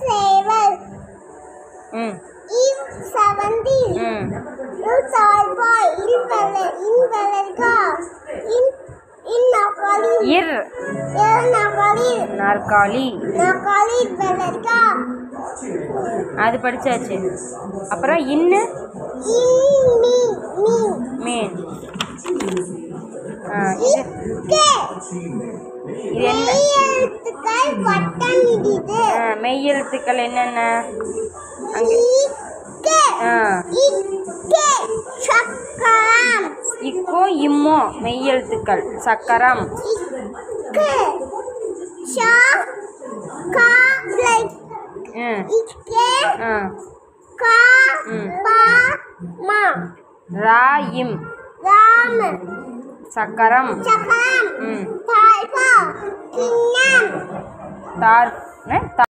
சேவல் செவந்தி சால்பாய் நாற்காலி அது படிச்சாச்சு. அப்புறம் இன்னு மீன். இது என்ன? மெய்யெழுத்துக்கள் என்னென்ன? இக்கோ இம்மோ மெய்யெழுத்துக்கள். சக்கரம். ராயிம் சக்கரம். தார்